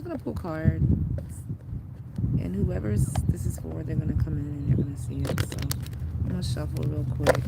gonna pull cards, and whoever's this is for, they're gonna come in and they're gonna see it. So I'm gonna shuffle real quick.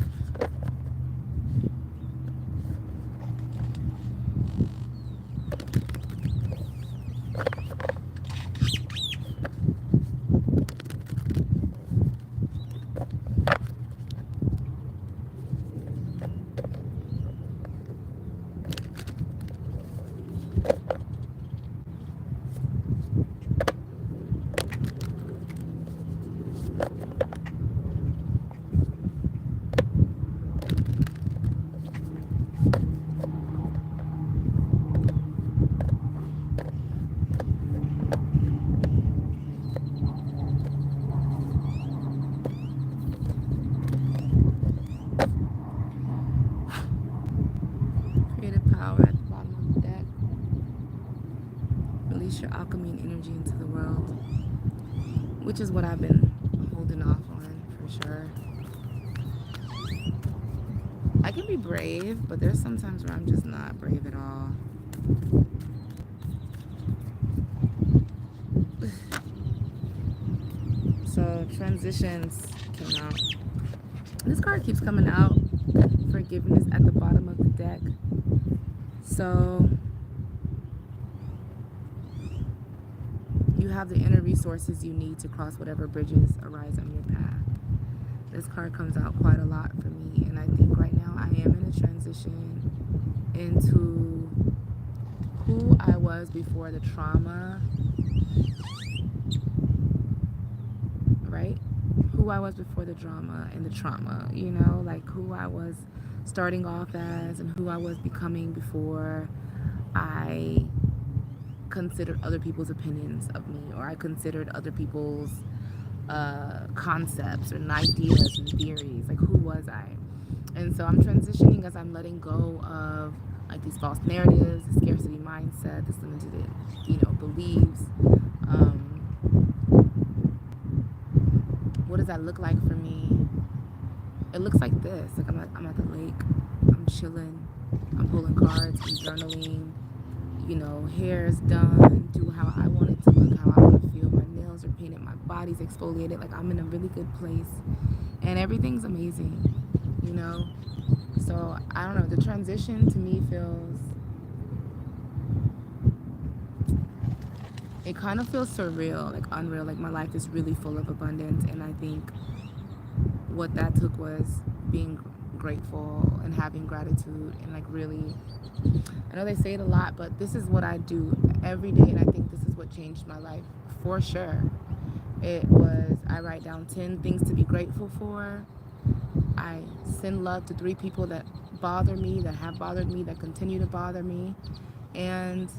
Creative power at the bottom of the deck. Release your alchemy and energy into the world, which is what I've been holding off on for sure. I can be brave, but there's sometimes where I'm just not brave at all. So transitions came out. This card keeps coming out. Forgiveness at the bottom of the deck. So you have the inner resources you need to cross whatever bridges arise on your path. This card comes out quite a lot for me, and I think right now I am in a transition into who I was before the trauma, right? Who I was before the drama and the trauma, like who I was starting off as and who I was becoming before I considered other people's opinions of me, or I considered other people's concepts and ideas and theories. Like, who was I? And so I'm transitioning as I'm letting go of like these false narratives, the scarcity mindset, this limited, beliefs. What does that look like for me? It looks like this. Like I'm at the lake, I'm chilling, I'm pulling cards, I'm journaling. Hair is done, do how I want it to look, how I want to feel. My nails are painted, my body's exfoliated. Like, I'm in a really good place, and everything's amazing. So I don't know. The transition to me feels. It kind of feels surreal, like unreal. Like, my life is really full of abundance, and I think what that took was being grateful and having gratitude and like really, I know they say it a lot, but this is what I do every day, and I think this is what changed my life for sure. It was, I write down 10 things to be grateful for. I send love to 3 people that bother me, that have bothered me, that continue to bother me, and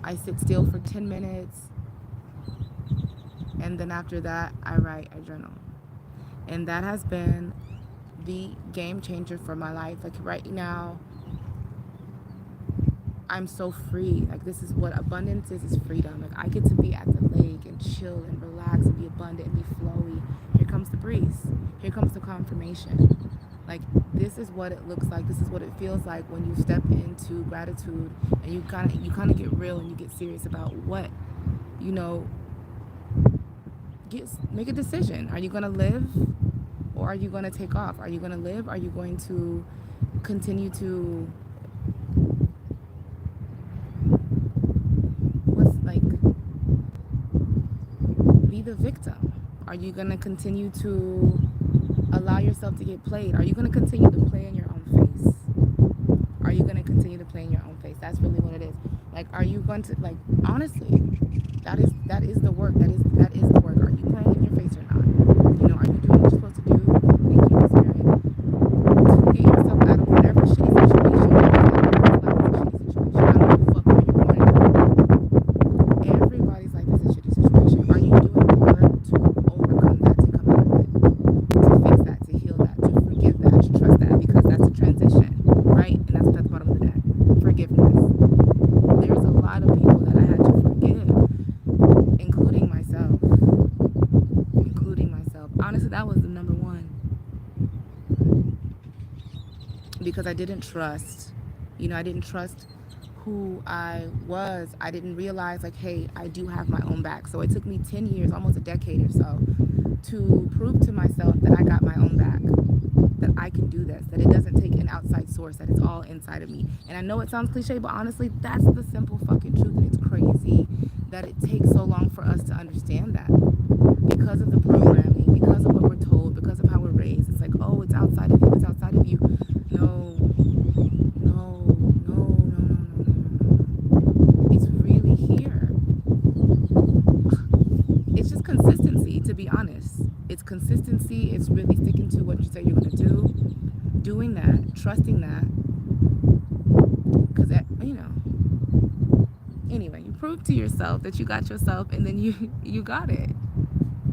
I sit still for 10 minutes, and then after that I journal. And that has been the game changer for my life. Like, right now, I'm so free. Like, this is what abundance is freedom. Like, I get to be at the lake and chill and relax and be abundant and be flowy. Here comes the breeze. Here comes the confirmation. Like, this is what it looks like. This is what it feels like when you step into gratitude and you kind of get real and you get serious about what, make a decision. Are you going to live, or are you going to take off? Are you going to live? Are you going to continue to be the victim? Are you going to continue to allow yourself to get played? Are you going to continue to play in your own face? Are you going to continue to play in your own face? That's really what it is. Like, are you going to, like, honestly, that is the work. That is the work. Are you playing in your face or not? Are you doing what you're supposed to do? Thank you, Spirit. To get yourself out of whatever shitty situation you're in. I don't give a fuck where you're going. Everybody's life is a shitty situation. Are you doing the work to overcome that, to come out of it, to fix that, to heal that, to forgive that, to trust that? Because that's a transition, right? And that's at the bottom of the deck. Forgiveness. There's a lot of people that I had to forgive, including myself. Honestly, that was the number one. Because I didn't trust. I didn't trust who I was, I didn't realize, like, hey, I do have my own back. So it took me 10 years, almost a decade or so, to prove to myself that I got my own back, that I can do this, that it doesn't take an outside source, that it's all inside of me. And I know it sounds cliche, but honestly, that's the simple fucking truth. And it's crazy that it takes so long for us to understand that, because of the programming, because of what we're told, because of how we're raised. It's like, oh, it's outside of you, it's outside of you. No, no, no, no, no, no, no, no. It's really here. It's just consistency, to be honest. It's consistency. It's really sticking to what you say you're going to do, doing that, trusting that. Because, anyway, you prove to yourself that you got yourself, and then you got it.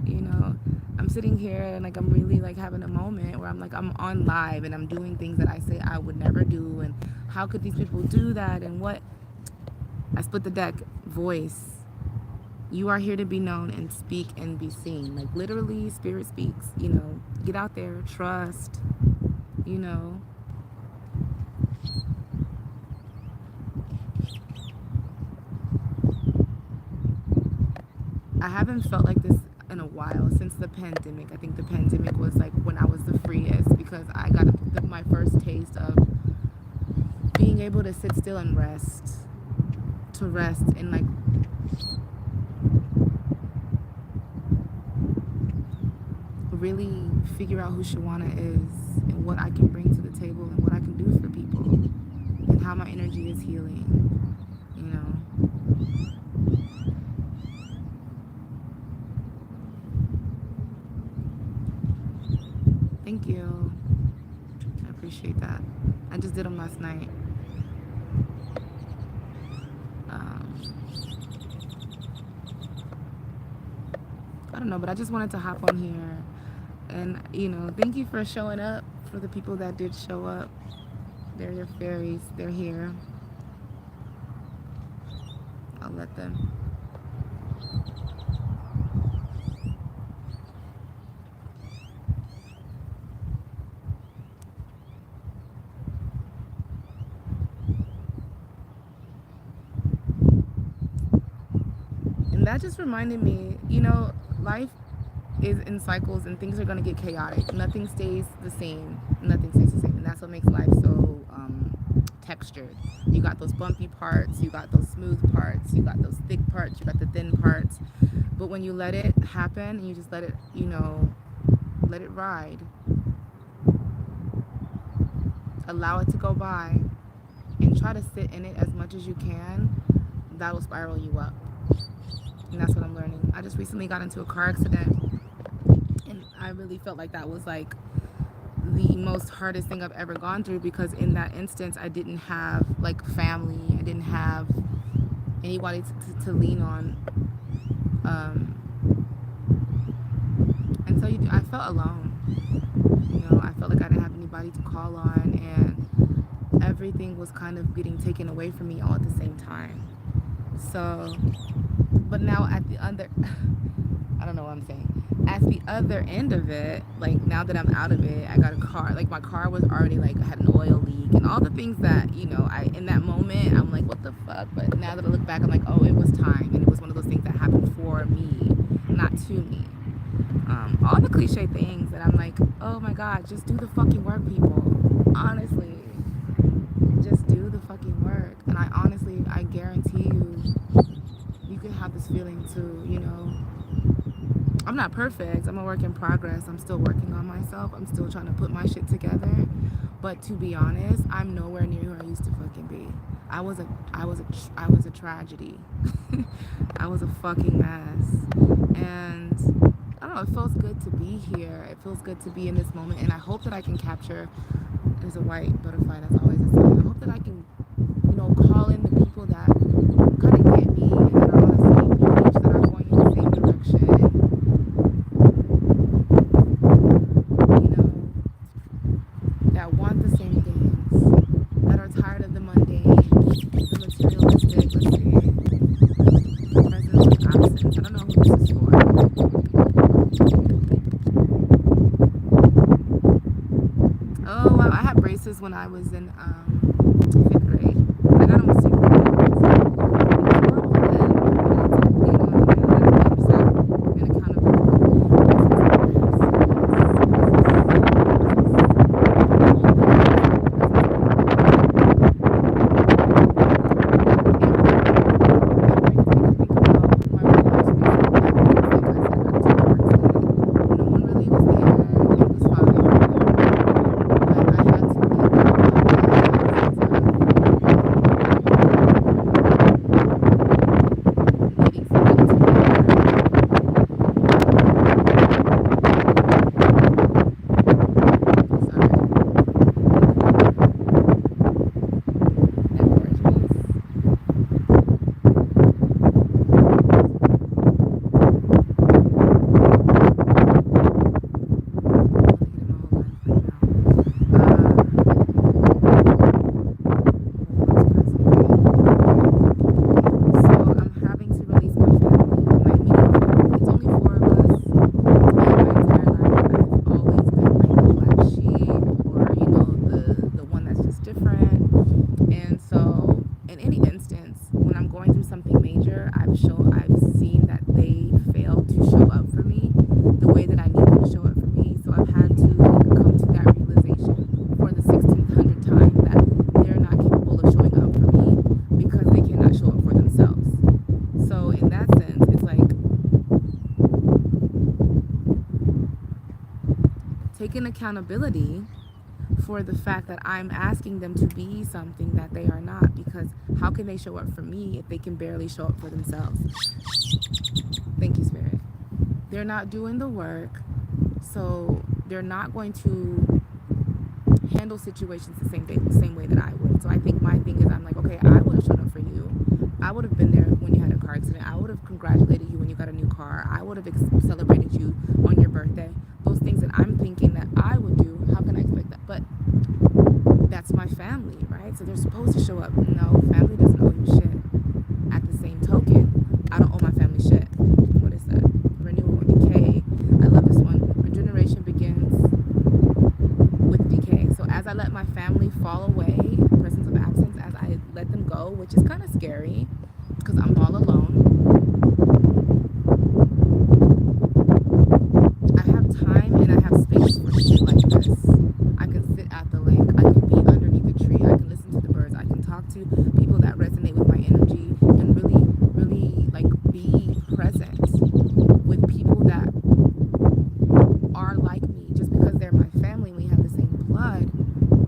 You know, I'm sitting here and like I'm really like having a moment where I'm like I'm on live and I'm doing things that I say I would never do, and how could these people do that, and what. I split the deck. Voice. You are here to be known and speak and be seen. Like literally, spirit speaks. Get out there, trust. You know. I haven't felt like this in a while since the pandemic. I think the pandemic was like when I was the freest, because I got my first taste of being able to sit still and rest. To rest and like really figure out who Shawanna is and what I can bring to the table and what I can do for people and how my energy is healing, you know. Thank you. I appreciate that. I just did them last night. I don't know, but I just wanted to hop on here and, thank you for showing up, for the people that did show up. They're your fairies. They're here. I'll let them. And that just reminded me, life is in cycles and things are going to get chaotic. Nothing stays the same. Nothing stays the same. And that's what makes life so textured. You got those bumpy parts, you got those smooth parts, you got those thick parts, you got the thin parts. But when you let it happen and you just let it, let it ride, allow it to go by, and try to sit in it as much as you can, that'll spiral you up. And that's what I'm learning. I just recently got into a car accident, and I really felt like that was like the most hardest thing I've ever gone through, because in that instance I didn't have like family, I didn't have anybody to lean on, and so I felt alone. I felt like I didn't have anybody to call on, and everything was kind of getting taken away from me all at the same time. So, but now at the other, I don't know what I'm saying. At the other end of it, like now that I'm out of it, I got a car. Like my car was already like, I had an oil leak and all the things that, in that moment, I'm like, what the fuck? But now that I look back, I'm like, oh, it was time. And it was one of those things that happened for me, not to me. All the cliche things that I'm like, oh my God, just do the fucking work, people. Honestly, just do the fucking work. And I guarantee you can have this feeling too, I'm not perfect. I'm a work in progress. I'm still working on myself. I'm still trying to put my shit together. But to be honest, I'm nowhere near who I used to fucking be. I was a tragedy. I was a fucking mess. And I don't know, it feels good to be here. It feels good to be in this moment. And I hope that I can capture, there's a white butterfly that's always a sign. I hope that I can, call in the people that kind of get me and that are on the same page, that are going in the same direction. That want the same things, that are tired of the mundane, the materialistic, let's see, presence and absence. I don't know who this is for. Oh wow, I had braces when I was in 5th grade. I got them super taking accountability for the fact that I'm asking them to be something that they are not, because how can they show up for me if they can barely show up for themselves? Thank you, Spirit. They're not doing the work, so they're not going to handle situations the same way that I would. So I think my thing is, I'm like, okay, I would have shown up for you. I would have been there when you had a car accident. I would have congratulated you when you got a new car. I would have celebrated you on your birthday. Those things that I'm thinking that I would do, how can I expect that? But that's my family, right? So they're supposed to show up. No, family doesn't owe you shit. At the same token, I don't owe my family shit. What is that? Renewal and decay. I love this one. Regeneration begins with decay. So as I let my family fall away, presence of absence, as I let them go, which is kind of scary because I'm all alone, I have time and I have space for shit like this. I can sit at the lake. I can be underneath a tree. I can listen to the birds. I can talk to people that resonate with my energy and really, really like be present with people that are like me. Just because they're my family and we have the same blood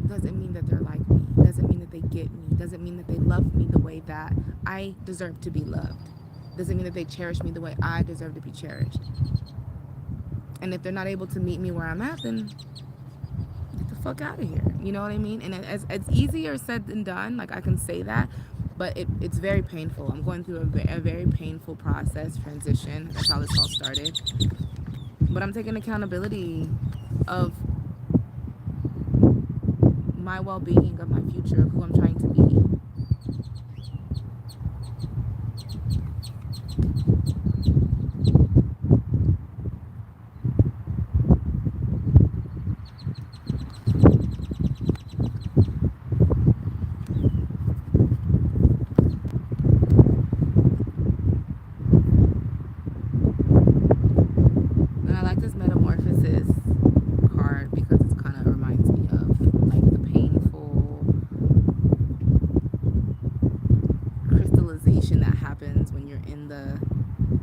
doesn't mean that they're like me. Doesn't mean that they get me. Doesn't mean that they love me the way that I deserve to be loved. Doesn't mean that they cherish me the way I deserve to be cherished. And if they're not able to meet me where I'm at, then get the fuck out of here. You know what I mean? And it's easier said than done. Like, I can say that, but it's very painful. I'm going through a very painful process, transition. That's how this all started. But I'm taking accountability of my well-being, of my future, of who I'm trying to be. And I like this metamorphosis card because it kind of reminds me of like the painful crystallization that happens when you're in the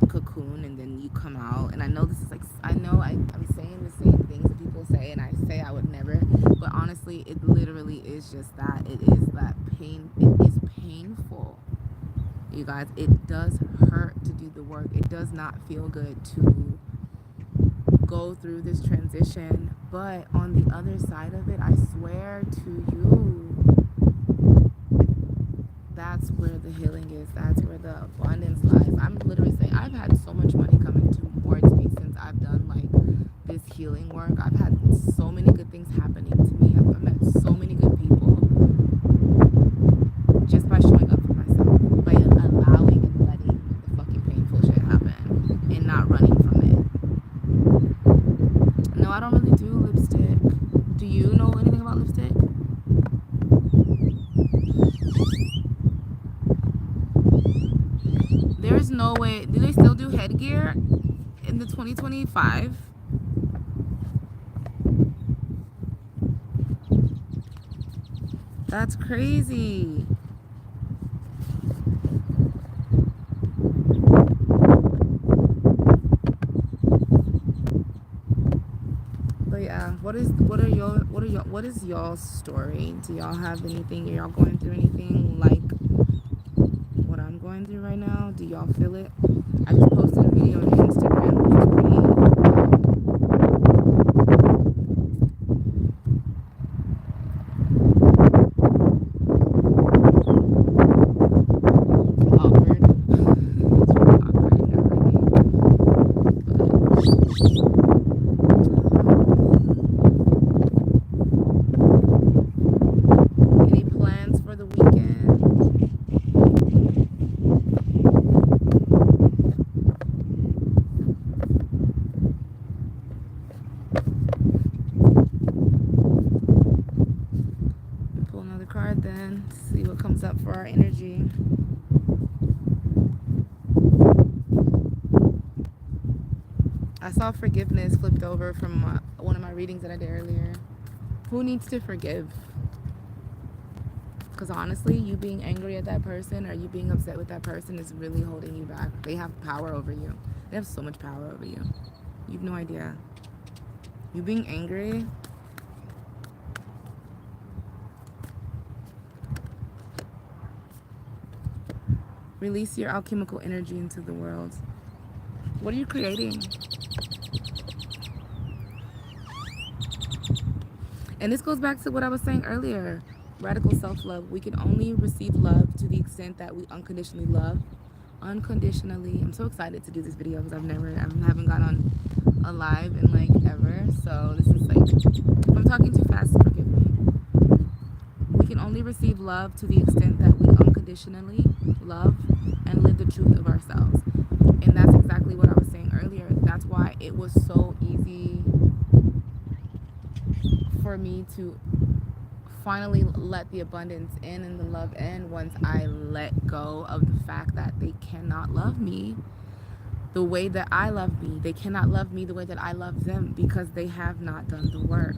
cocoon and then you come out. And I know this is like, I know I'm saying the same things that people say, and I say I would never, but honestly, it literally is just that. It is that pain. It is painful, you guys. It does hurt to do the work. It does not feel good to go through this transition, but on the other side of it, I swear to you, that's where the healing is. That's where the abundance lies. I'm literally saying I've had so much money coming towards me since I've done like this healing work. I've had so many good things happening to me. I've met so many good people just by showing up for myself, by allowing and letting the fucking painful shit happen and not running from it. No, I don't really do lipstick. Do you know anything about lipstick? There's no way. Do they still do headgear in the 2025? That's crazy. But yeah, what is y'all's story? Do y'all have anything? Are y'all going through anything like what I'm going through right now? Do y'all feel it? I just posted a video on Instagram, which is pretty awkward. It's really awkward and nerve-wracking. Any plans for the weekend? Pull another card then, see what comes up for our energy. I saw forgiveness flipped over from one of my readings that I did earlier. Who needs to forgive? Because honestly, you being angry at that person or you being upset with that person is really holding you back. They have power over you. They have so much power over you. You have no idea. You being angry. Release your alchemical energy into the world. What are you creating? And this goes back to what I was saying earlier. Radical self-love. We can only receive love to the extent that we unconditionally love. Unconditionally. I'm so excited to do this video because I haven't gone on a live in like ever. So this is like, if I'm talking too fast, forgive me. We can only receive love to the extent that we unconditionally love and live the truth of ourselves. And that's exactly what I was saying earlier. That's why it was so easy for me to finally let the abundance in and the love in once I let go of the fact that they cannot love me the way that I love me. They cannot love me the way that I love them because they have not done the work.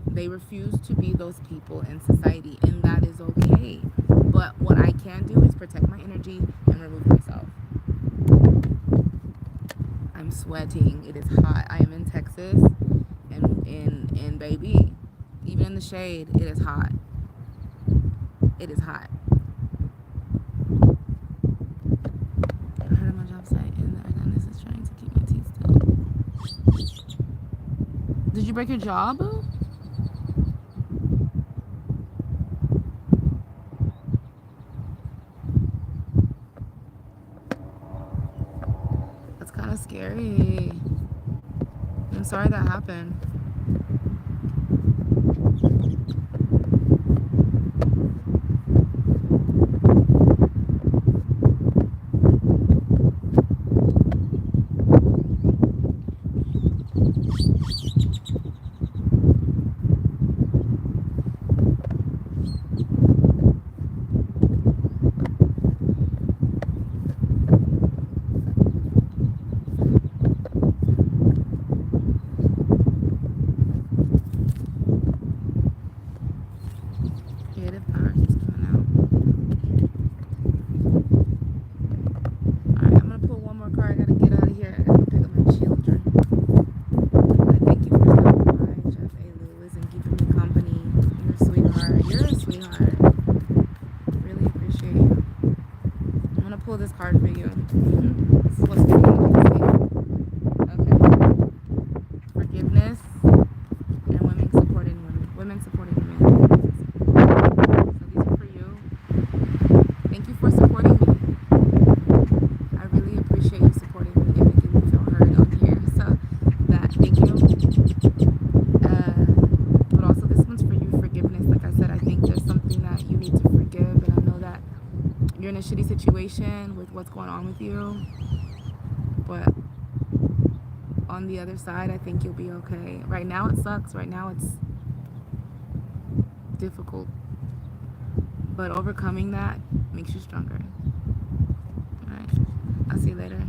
They refuse to be those people in society, and that is okay. But what I can do is protect my energy and remove myself. I'm sweating. It is hot. I am in Texas, and baby, even in the shade, it is hot. It is hot. I heard on my job site, and the dentist is trying to keep my teeth still. Did you break your jaw, boo? That's kind of scary. I'm sorry that happened. Creative power keeps coming out. Alright, I'm gonna pull one more card. I gotta get out of here. I gotta pick up my children. I thank you for stopping by, Jeff A. Lewis, and keeping me company. You're a sweetheart. You're a sweetheart. Really appreciate you. I'm gonna pull this card for you. This is what's getting me. Okay. Forgiveness and women supporting women. Women supporting women. So these are for you. Thank you for supporting me. I really appreciate you supporting me and making me feel heard on here. So that, thank you. But also this one's for you, forgiveness. Like I said, I think there's something that you need to forgive, and I know that you're in a shitty situation with what's going on with you. But on the other side, I think you'll be okay. Right now it sucks. Right now it's difficult. But overcoming that makes you stronger. Alright. I'll see you later.